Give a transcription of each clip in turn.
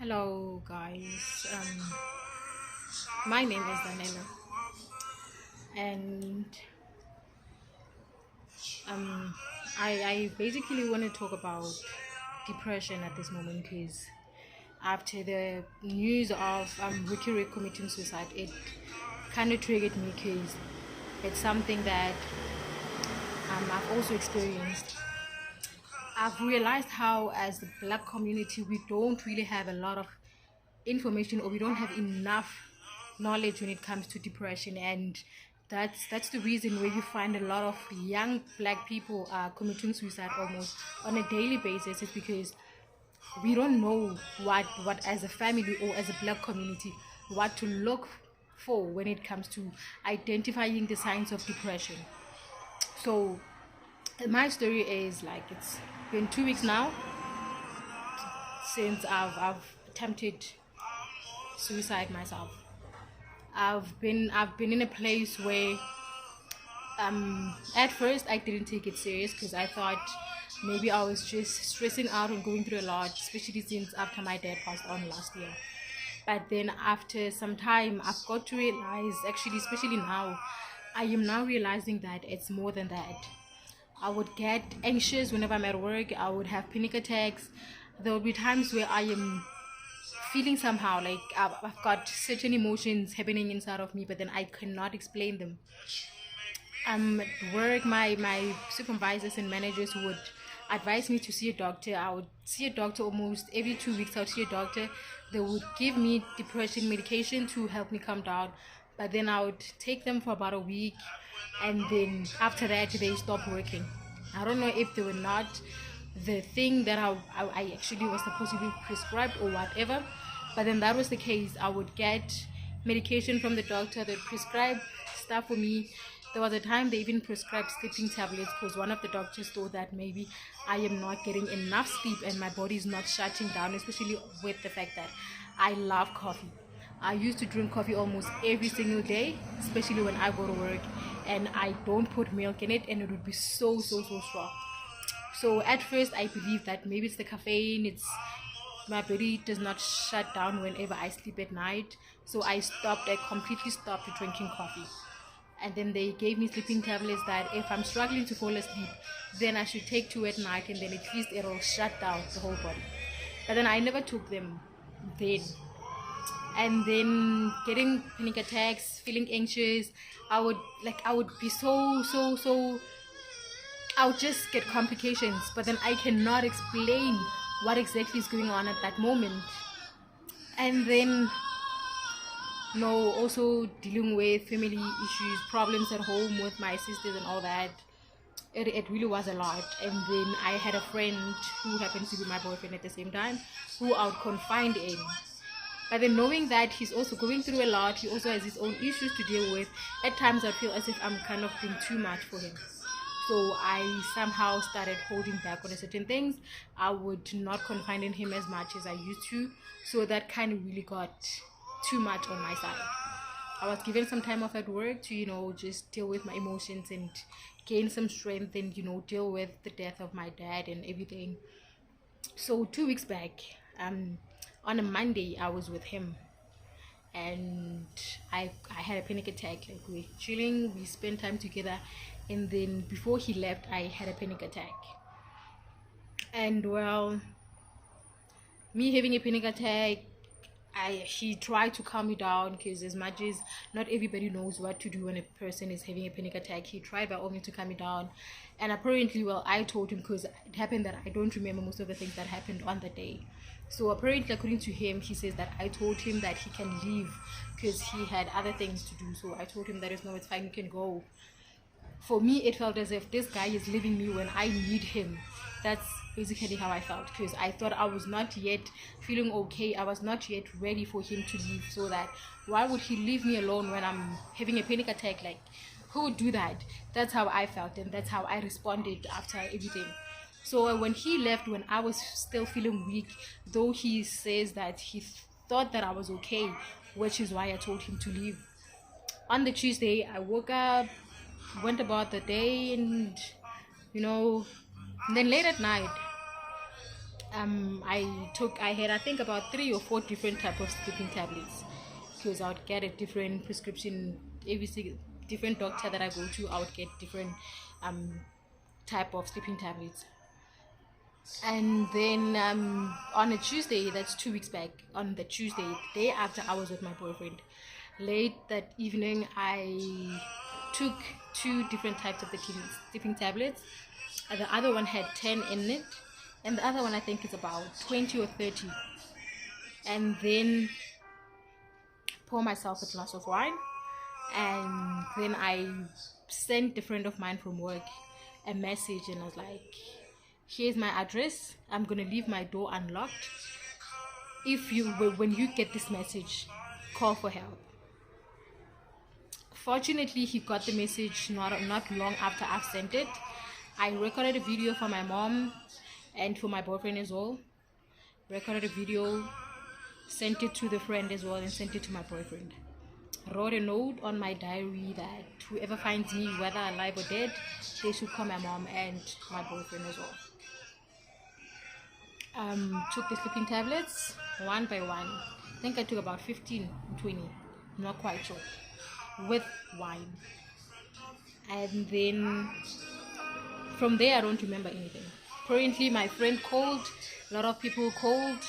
Hello, guys. My name is Danela, and um, I basically want to talk about depression at this moment because after the news of Ricky Ray committing suicide, it kind of triggered me because it's something that I've also experienced. I've realized how, as the black community, we don't really have a lot of information, or we don't have enough knowledge when it comes to depression, and that's the reason where you find a lot of young black people are committing suicide almost on a daily basis. Is because we don't know what as a family or as a black community what to look for when it comes to identifying the signs of depression. So my story is like, it's been 2 weeks now since I've attempted suicide myself. I've been in a place where at first I didn't take it serious because I thought maybe I was just stressing out and going through a lot, especially since after my dad passed on last year. But then after some time, I've got to realize, actually, especially now, I am now realizing that it's more than that. I would get anxious whenever I'm at work. I would have panic attacks. There would be times where I am feeling somehow like I've got certain emotions happening inside of me, but then I cannot explain them. At work, my supervisors and managers would advise me to see a doctor. I would see a doctor almost every 2 weeks. I would see a doctor. They would give me depression medication to help me calm down, but then I would take them for about a week, and then after that they stop working. I don't know if they were not the thing that I actually was supposed to be prescribed or whatever, but then that was the case. I would get medication from the doctor. They'd prescribe stuff for me. There was a time they even prescribed sleeping tablets because one of the doctors thought that maybe I am not getting enough sleep and my body is not shutting down, especially with the fact that I love coffee. I used to drink coffee almost every single day, especially when I go to work, and I don't put milk in it, and it would be so strong. So at first I believed that maybe it's the caffeine, it's my body does not shut down whenever I sleep at night. So I completely stopped drinking coffee. And then they gave me sleeping tablets that if I'm struggling to fall asleep, then I should take two at night, and then at least it'll shut down the whole body. But then I never took them then. And then getting panic attacks, feeling anxious, I would be so I would just get complications, but then I cannot explain what exactly is going on at that moment. And then also dealing with family issues, problems at home with my sisters and all that. It really was a lot. And then I had a friend who happens to be my boyfriend at the same time, who I would confide in. But then knowing that he's also going through a lot, he also has his own issues to deal with, at times I feel as if I'm kind of being too much for him. So I somehow started holding back on certain things. I would not confide in him as much as I used to. So that kind of really got too much on my side. I was given some time off at work to, just deal with my emotions and gain some strength and, deal with the death of my dad and everything. So 2 weeks back, on a Monday, I was with him, and I had a panic attack. Like, we're chilling, we spent time together, and then before he left, I had a panic attack. And well, me having a panic attack, he tried to calm me down, because as much as not everybody knows what to do when a person is having a panic attack, he tried by all means to calm me down. And apparently, well, I told him, because it happened that I don't remember most of the things that happened on the day. So apparently, according to him, he says that I told him that he can leave because he had other things to do. So I told him that no, it's fine, you can go. For me, it felt as if this guy is leaving me when I need him. That's basically how I felt, because I thought I was not yet feeling okay. I was not yet ready for him to leave. So that why would he leave me alone when I'm having a panic attack? Like, who would do that? That's how I felt, and that's how I responded after everything. So when he left, when I was still feeling weak, though he says that he thought that I was okay, which is why I told him to leave. On the Tuesday, I woke up, went about the day, and you know, and then late at night, I had I think about 3 or 4 different type of sleeping tablets, because I would get a different prescription every single different doctor that I go to. I would get different um type of sleeping tablets. And then on a Tuesday, that's 2 weeks back, on the Tuesday, the day after I was with my boyfriend, late that evening, I took 2 different types of the sleeping tablets. The other one had 10 in it, and the other one I think is about 20 or 30. And then pour myself a glass of wine, and then I sent a friend of mine from work a message, and I was like, here's my address, I'm gonna leave my door unlocked. If you When you get this message, call for help. Fortunately, he got the message not long after I've sent it. I recorded a video for my mom and for my boyfriend as well. Recorded a video, sent it to the friend as well, and sent it to my boyfriend. Wrote a note on my diary that whoever finds me, whether alive or dead, they should call my mom and my boyfriend as well. Took the sleeping tablets one by one. I think I took about 15, 20, I'm not quite sure, with wine. And then from there, I don't remember anything. Apparently, my friend called, a lot of people called,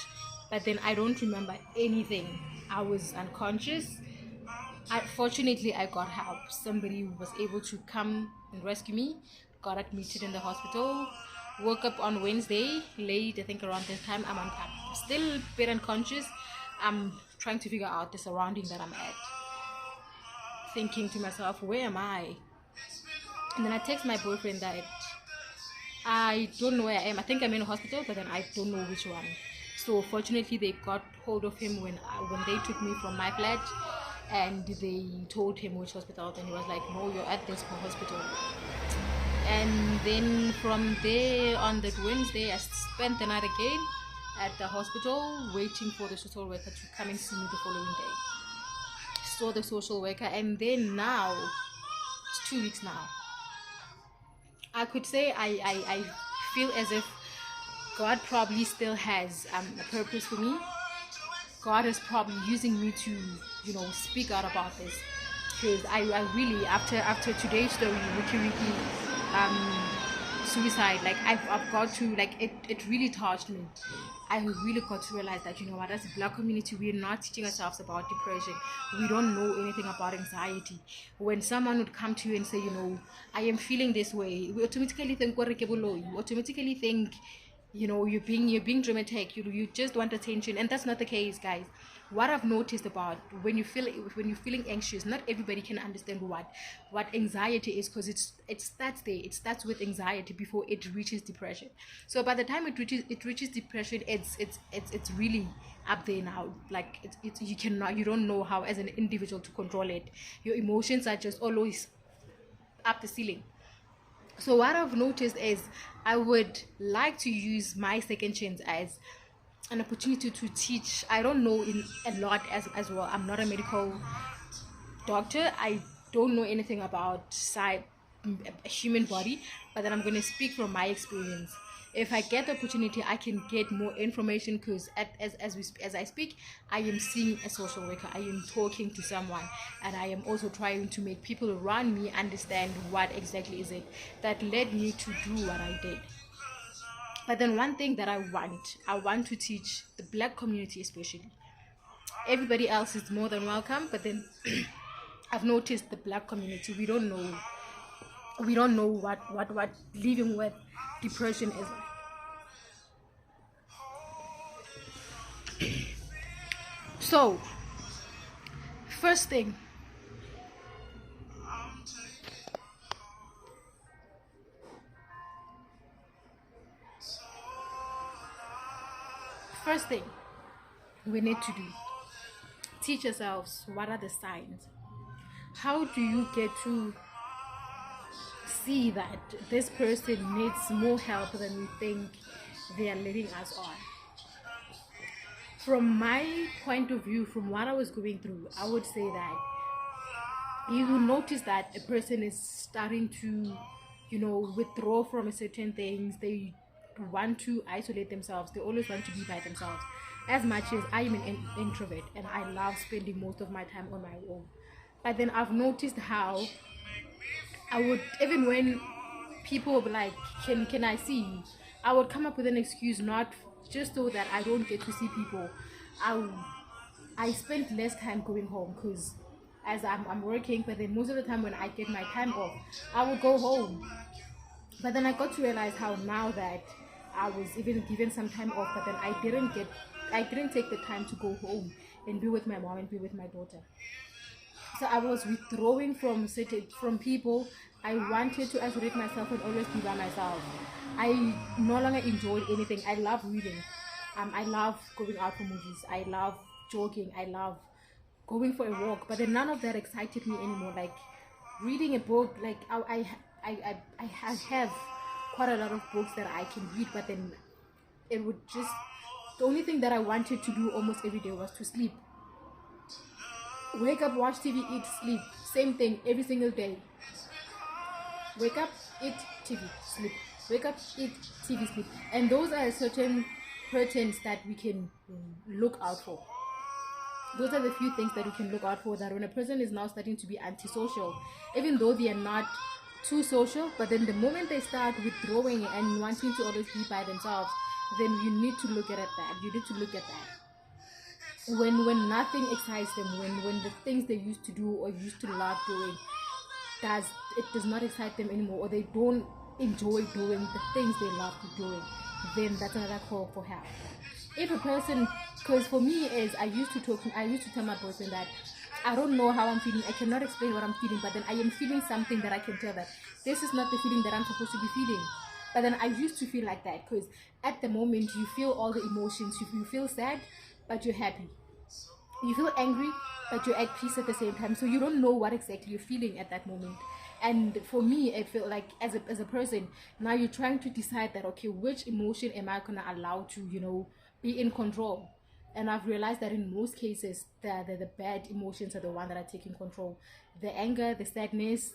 but then I don't remember anything. I was unconscious. Fortunately, I got help. Somebody was able to come and rescue me. Got admitted in the hospital. Woke up on Wednesday, late, I think around this time. I'm still a bit unconscious. I'm trying to figure out the surrounding that I'm at. Thinking to myself, where am I? And then I text my boyfriend that I don't know where I am. I think I'm in a hospital, but then I don't know which one. So fortunately, they got hold of him when they took me from my flat, and they told him which hospital. And he was like, no, you're at this hospital. And then from there, on that Wednesday, I spent the night again at the hospital, waiting for the social worker to come and see me the following day. Saw the social worker, and then now it's 2 weeks now. I could say I feel as if God probably still has a purpose for me. God is probably using me to, speak out about this, because I really, after today's story, Wiki suicide, like I've got to, like, it really touched me. I really got to realize that, as a Black community, we're not teaching ourselves about depression. We don't know anything about anxiety. When someone would come to you and say, I am feeling this way, we automatically think, you automatically think, you're being dramatic. You just want attention, and that's not the case, guys. What I've noticed about when you're feeling anxious, not everybody can understand what anxiety is, because it starts there. It starts with anxiety before it reaches depression. So by the time it reaches depression, it's really up there now. Like you don't know how as an individual to control it. Your emotions are just always up the ceiling. So what I've noticed is I would like to use my second chance as an opportunity to teach. I don't know a lot as well. I'm not a medical doctor. I don't know anything about human body, but then I'm going to speak from my experience. If I get the opportunity, I can get more information, because as I speak, I am seeing a social worker, I am talking to someone, and I am also trying to make people around me understand what exactly is it that led me to do what I did. But then one thing that I want to teach the Black community, especially. Everybody else is more than welcome, but then I've noticed the Black community, we don't know what living with depression is like. So, first thing, we need to do, teach ourselves what are the signs. How do you get to see that this person needs more help than we think they are letting us on? From my point of view, from what I was going through, I would say that you will notice that a person is starting to, withdraw from certain things. They want to isolate themselves. They always want to be by themselves. As much as I am an introvert and I love spending most of my time on my own. But then I've noticed how I would, even when people would be like, can I see you? I would come up with an excuse, not just so that I don't get to see people. I I spend less time going home because as I'm working, but then most of the time when I get my time off, I would go home. But then I got to realize how now that I was even given some time off, but then I didn't take the time to go home and be with my mom and be with my daughter. So I was withdrawing from people. I wanted to isolate myself and always be by myself. I no longer enjoyed anything. I love reading. I love going out for movies. I love jogging. I love going for a walk. But then none of that excited me anymore. Like reading a book, like I have quite a lot of books that I can read, but then it would just, the only thing that I wanted to do almost every day was to sleep. Wake up, watch TV, eat, sleep. Same thing every single day. Wake up, eat, TV, sleep. Wake up, eat, TV, sleep. And those are certain patterns that we can look out for. Those are the few things that we can look out for, that when a person is now starting to be antisocial, even though they are not too social, but then the moment they start withdrawing and wanting to always be by themselves, then you need to look at that. You need to look at that. When nothing excites them, when the things they used to do or used to love doing does not excite them anymore, or they don't enjoy doing the things they love doing, then that's another call for help. If a person, because for me is, I used to tell my boyfriend that I don't know how I'm feeling, I cannot explain what I'm feeling, but then I am feeling something that I can tell that this is not the feeling that I'm supposed to be feeling. But then I used to feel like that, because at the moment you feel all the emotions. You feel sad, but you're happy. You feel angry, but you're at peace at the same time. So you don't know what exactly you're feeling at that moment. And for me, I feel like as a person, now you're trying to decide that, okay, which emotion am I gonna allow to, be in control? And I've realized that in most cases, the bad emotions are the one that are taking control. The anger, the sadness,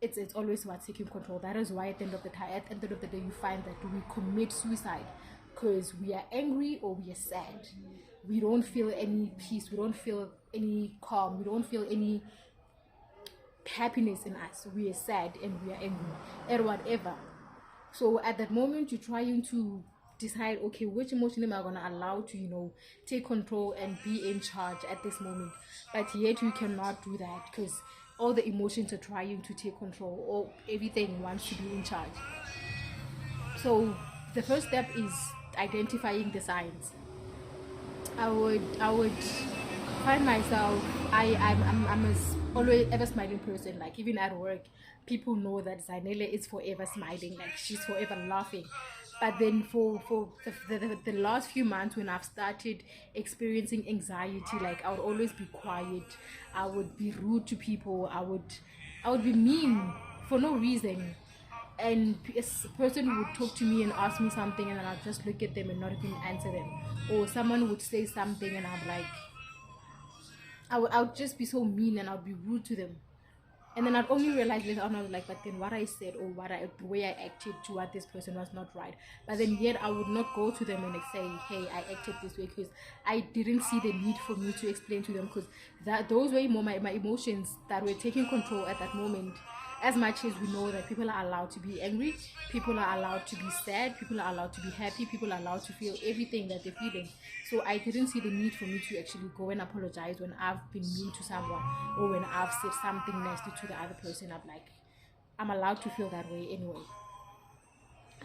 it's always what's taking control. That is why at the end of the day, you find that we commit suicide because we are angry or we are sad. We don't feel any peace. We don't feel any calm. We don't feel any happiness in us. We are sad and we are angry and whatever. So at that moment, you're trying to decide, okay, which emotion am I gonna allow to take control and be in charge at this moment. But yet you cannot do that because all the emotions are trying to take control, or everything wants to be in charge. So the first step is identifying the signs. I would find myself, I'm a always ever smiling person. Like even at work, people know that Zanele is forever smiling, like she's forever laughing. But then for the last few months, when I've started experiencing anxiety, like I would always be quiet, I would be rude to people, I would be mean for no reason. And a person would talk to me and ask me something, and then I'll just look at them and not even answer them. Or someone would say something and I'm like, I would just be so mean and I'd be rude to them. And then I'd only realize later on, I was like, but then what I said or the way I acted toward this person was not right. But then yet I would not go to them and say, hey, I acted this way, because I didn't see the need for me to explain to them, because those were more my emotions that were taking control at that moment. As much as we know that people are allowed to be angry, people are allowed to be sad, people are allowed to be happy, people are allowed to feel everything that they're feeling. So I didn't see the need for me to actually go and apologize when I've been mean to someone, or when I've said something nasty to the other person. I'm allowed to feel that way anyway.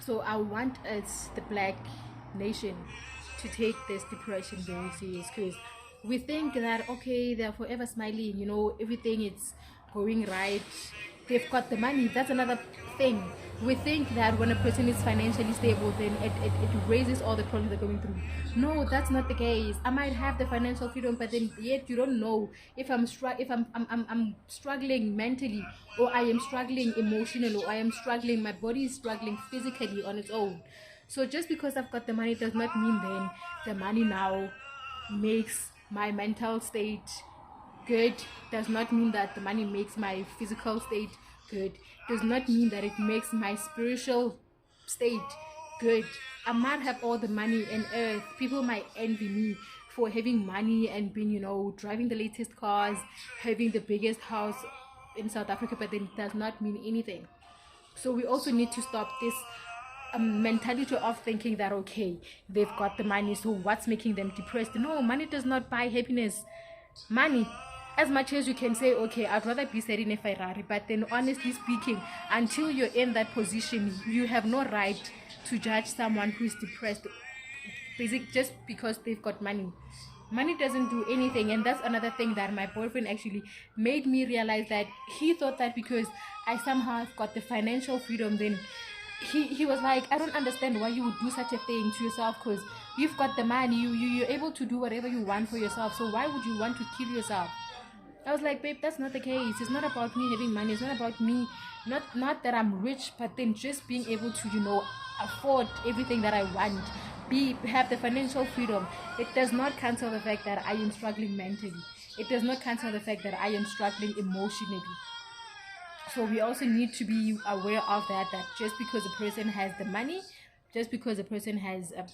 So I want us, the Black nation, to take this depression very serious, because we think that, okay, they're forever smiling, everything is going right, they've got the money. That's another thing. We think that when a person is financially stable, then it raises all the problems they're going through. No, that's not the case. I might have the financial freedom, but then yet you don't know if I'm struggling mentally, or I am struggling emotionally, or I am struggling, my body is struggling physically on its own. So just because I've got the money does not mean then the money now makes my mental state good. Does not mean that the money makes my physical state good. Does not mean that it makes my spiritual state good. I might have all the money in earth. People might envy me for having money and being, driving the latest cars, having the biggest house in South Africa, but then it does not mean anything. So we also need to stop this mentality of thinking that, okay, they've got the money, so what's making them depressed? No, money does not buy happiness. Money, as much as you can say, okay, I'd rather be sitting in a Ferrari, but then honestly speaking, until you're in that position, you have no right to judge someone who's depressed just because they've got money. Money doesn't do anything. And that's another thing that my boyfriend actually made me realize, that he thought that because I somehow have got the financial freedom, then he was like, I don't understand why you would do such a thing to yourself, because you've got the money, you're able to do whatever you want for yourself, so why would you want to kill yourself? I was like, babe, that's not the case. It's not about me having money. It's not about me, not that I'm rich, but then just being able to, afford everything that I want. Have the financial freedom. It does not cancel the fact that I am struggling mentally. It does not cancel the fact that I am struggling emotionally. So we also need to be aware of that just because a person has the money, just because a person has a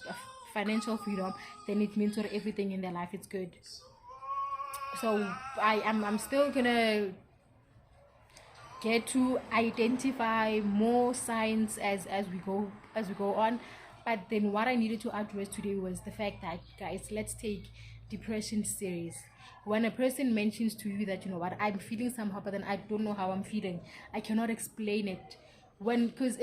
financial freedom, then it means that everything in their life is good. So I'm still gonna get to identify more signs as we go on. But then what I needed to address today was the fact that, guys, let's take depression serious. When a person mentions to you that, I'm feeling somehow, but then I don't know how I'm feeling, I cannot explain it. Because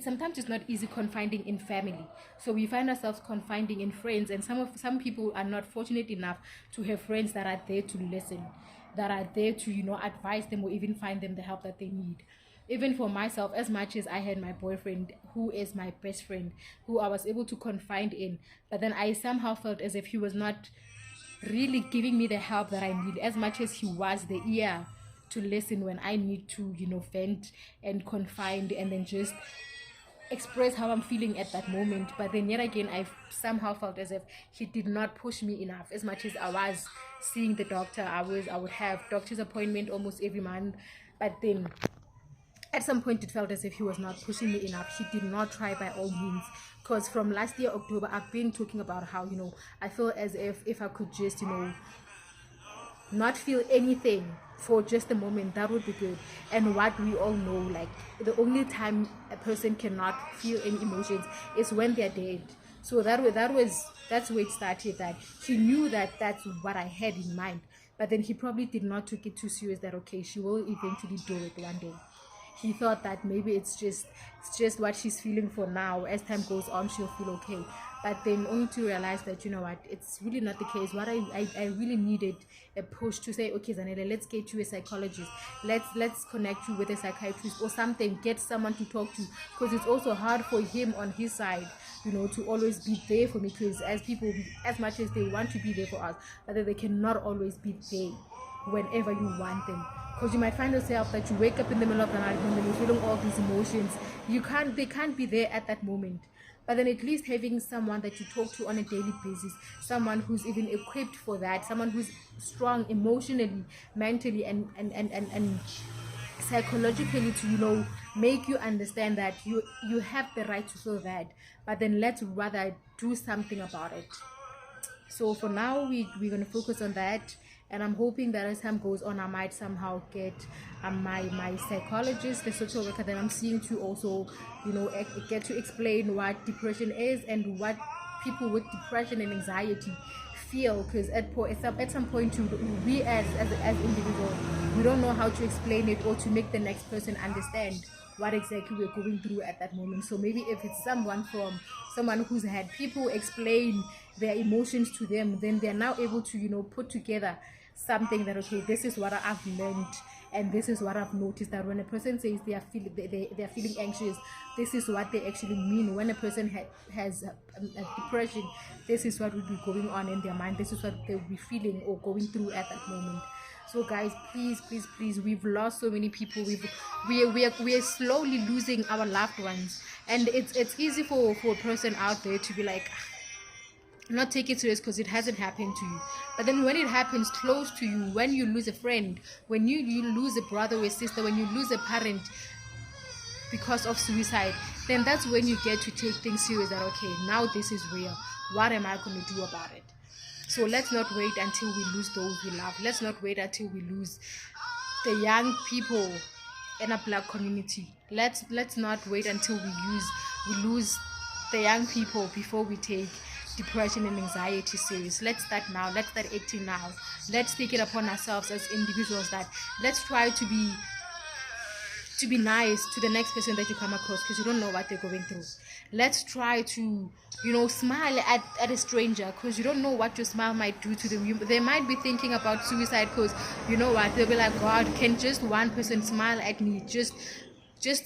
sometimes it's not easy confiding in family, so we find ourselves confiding in friends, and some people are not fortunate enough to have friends that are there to listen, that are there to advise them or even find them the help that they need. Even for myself, as much as I had my boyfriend who is my best friend, who I was able to confide in, but then I somehow felt as if he was not really giving me the help that I need, as much as he was the ear to listen when I need to, vent and confide and then just express how I'm feeling at that moment. But then yet again, I somehow felt as if he did not push me enough. As much as I was seeing the doctor, I would have doctor's appointment almost every month, but then at some point it felt as if he was not pushing me enough. He did not try by all means, because from last year October I've been talking about how I feel as if I could just not feel anything for just a moment, that would be good. And what we all know, like, the only time a person cannot feel any emotions is when they're dead. So that's where it started, that he knew that that's what I had in mind, but then he probably did not take it too serious, that okay, she will eventually do it one day. He thought that maybe it's just what she's feeling for now. As time goes on, she'll feel okay. But then only to realize that, it's really not the case. What I really needed a push to say, okay, Zanele, let's get you a psychologist. Let's connect you with a psychiatrist or something. Get someone to talk to, because it's also hard for him on his side, to always be there for me. Because as people, as much as they want to be there for us, but they cannot always be there whenever you want them. Because you might find yourself that you wake up in the middle of the night and you're feeling all these emotions. They can't be there at that moment. But then at least having someone that you talk to on a daily basis, someone who's even equipped for that, someone who's strong emotionally, mentally, and psychologically, to make you understand that you have the right to feel that, but then let's rather do something about it. So for now, we're going to focus on that. And I'm hoping that as time goes on, I might somehow get my psychologist, the social worker that I'm seeing, to also, get to explain what depression is and what people with depression and anxiety feel. Because at some point, we as individuals, we don't know how to explain it or to make the next person understand what exactly we're going through at that moment. So maybe if it's someone who's had people explain their emotions to them, then they're now able to put together something that, okay, this is what I've learned and this is what I've noticed, that when a person says they are feeling anxious, this is what they actually mean. When a person has a depression, this is what will be going on in their mind, this is what they'll be feeling or going through at that moment. So guys, please, we've lost so many people. We are slowly losing our loved ones, and it's easy for a person out there to be like, not take it serious because it hasn't happened to you. But then when it happens close to you, when you lose a friend, when you lose a brother or a sister, when you lose a parent, because of suicide, then that's when you get to take things serious, that okay, now this is real, what am I going to do about it? So let's not wait until we lose those we love. Let's not wait until we lose the young people in a black community. Let's not wait until we lose the young people before we take depression and anxiety serious. Let's start now. Let's start acting now. Let's take it upon ourselves as individuals that let's try to be nice to the next person that you come across, because you don't know what they're going through. Let's try to, smile at a stranger, because you don't know what your smile might do to them. They might be thinking about suicide, because you know what, they'll be like, God, can just one person smile at me? Just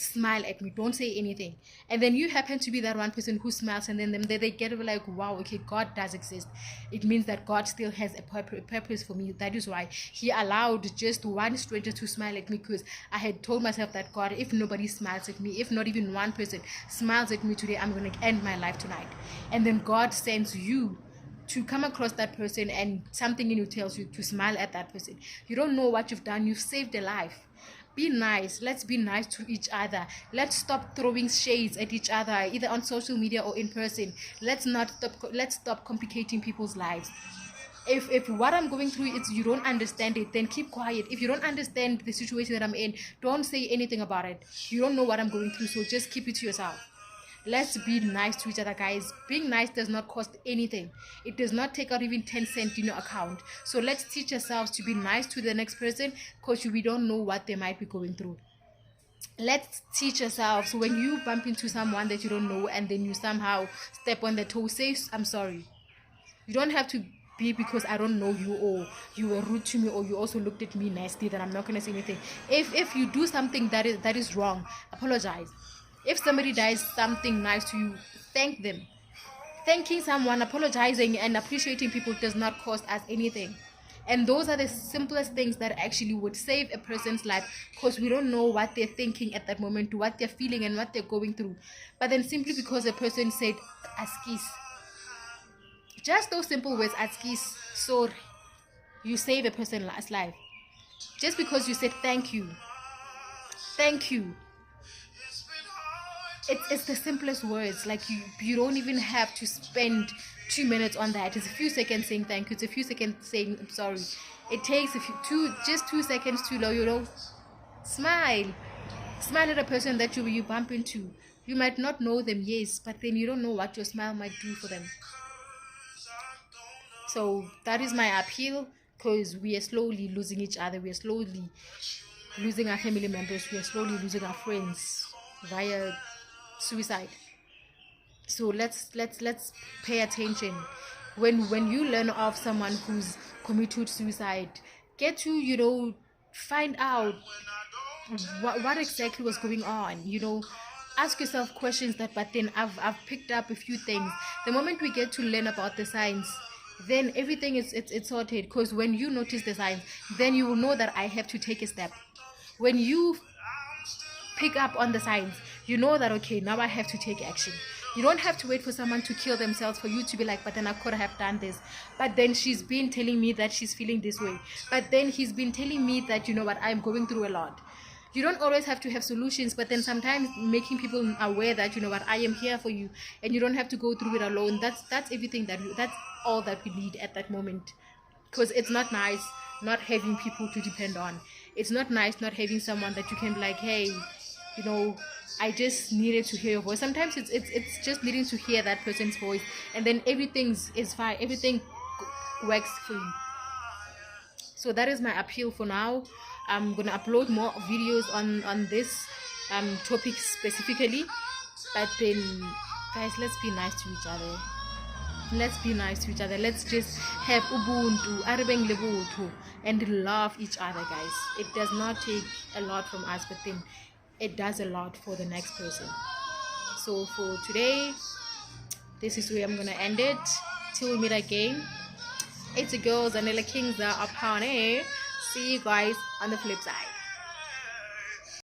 smile at me, don't say anything. And then you happen to be that one person who smiles, and then they get like, wow, okay, God does exist. It means that God still has a purpose for me. That is why he allowed just one stranger to smile at me, because I had told myself that, God, if nobody smiles at me, if not even one person smiles at me today, I'm going to end my life tonight. And then God sends you to come across that person, and something in you tells you to smile at that person. You don't know what you've done. You've saved a life. Be nice. Let's be nice to each other. Let's stop throwing shades at each other, either on social media or in person. Let's stop complicating people's lives. If what I'm going through is you don't understand it, then keep quiet. If you don't understand the situation that I'm in, don't say anything about it. You don't know what I'm going through, so just keep it to yourself. Let's be nice to each other, guys. Being nice does not cost anything. It does not take out even 10 cents in your account. So let's teach ourselves to be nice to the next person, because we don't know what they might be going through. Let's teach ourselves, when you bump into someone that you don't know and then you somehow step on their toe, say, I'm sorry. You don't have to be because I don't know you, or you were rude to me, or you also looked at me nasty, that I'm not going to say anything. If you do something that is wrong, apologize. If somebody does something nice to you, thank them. Thanking someone, apologizing, and appreciating people does not cost us anything. And those are the simplest things that actually would save a person's life, because we don't know what they're thinking at that moment, what they're feeling, and what they're going through. But then simply because a person said, "Askis," just those simple words, "Askis," sorry, you save a person's life. Just because you said thank you. It's the simplest words. Like you don't even have to spend 2 minutes on that. It's a few seconds saying thank you. It's a few seconds saying I'm sorry. It takes just 2 seconds to smile at a person that you bump into. You might not know them, yes, but then you don't know what your smile might do for them. So that is my appeal, because we are slowly losing each other. We are slowly losing our family members. We are slowly losing our friends via suicide. So let's pay attention. When you learn of someone who's committed suicide, get to find out what exactly was going on. Ask yourself questions. But then I've picked up a few things. The moment we get to learn about the signs, then everything is sorted. Because when you notice the signs, then you will know that I have to take a step. When you pick up on the signs, you know that okay, now I have to take action. You don't have to wait for someone to kill themselves for you to be like, but then I could have done this, but then she's been telling me that she's feeling this way, but then he's been telling me that, what, I'm going through a lot. You don't always have to have solutions, but then sometimes making people aware that, what, I am here for you, and you don't have to go through it alone. That's everything that's all that we need at that moment. Because it's not nice not having people to depend on. It's not nice not having someone that you can be like, hey, I just needed to hear your voice. Sometimes it's just needing to hear that person's voice, and then everything is fine. Everything works for you. So that is my appeal for now. I'm gonna upload more videos on this topic specifically. But then, guys, let's be nice to each other. Let's be nice to each other. Let's just have ubuntu, arabeng lebotho, and love each other, guys. It does not take a lot from us, but then it does a lot for the next person. So for today, this is where I'm gonna end it. Till we meet again, it's the girls and the kings that are upon it. See you guys on the flip side.